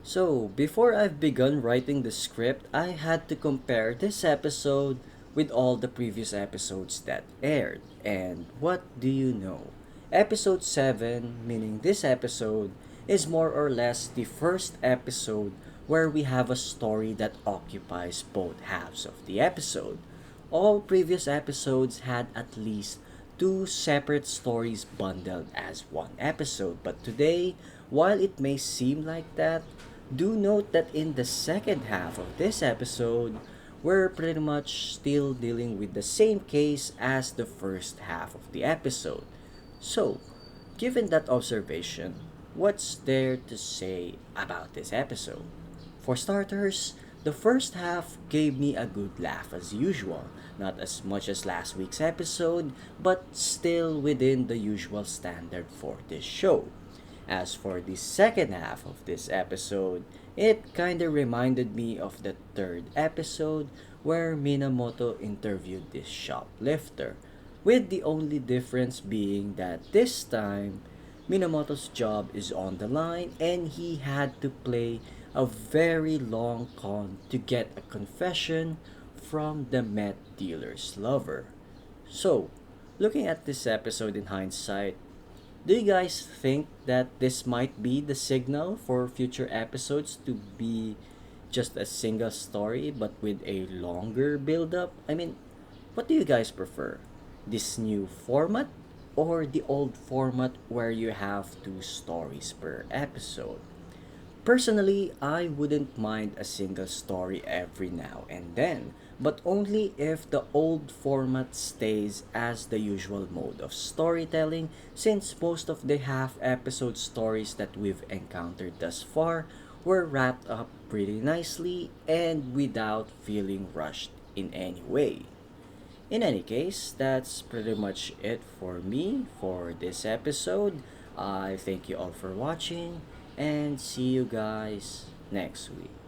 So, before I've begun writing the script, I had to compare this episode with all the previous episodes that aired. And what do you know? Episode 7, meaning this episode, is more or less the first episode where we have a story that occupies both halves of the episode. All previous episodes had at least two separate stories bundled as one episode, but today, while it may seem like that, do note that in the second half of this episode, we're pretty much still dealing with the same case as the first half of the episode. So, given that observation, what's there to say about this episode? For starters, the first half gave me a good laugh as usual, not as much as last week's episode, but still within the usual standard for this show. As for the second half of this episode, it kinda reminded me of the third episode where Minamoto interviewed this shoplifter, with the only difference being that this time, Minamoto's job is on the line and he had to play a very long con to get a confession from the meth dealer's lover. So, looking at this episode in hindsight, do you guys think that this might be the signal for future episodes to be just a single story but with a longer build up? I mean, what do you guys prefer? This new format or the old format where you have two stories per episode? Personally, I wouldn't mind a single story every now and then, but only if the old format stays as the usual mode of storytelling, since most of the half episode stories that we've encountered thus far were wrapped up pretty nicely and without feeling rushed in any way. In any case, that's pretty much it for me for this episode. I thank you all for watching and see you guys next week.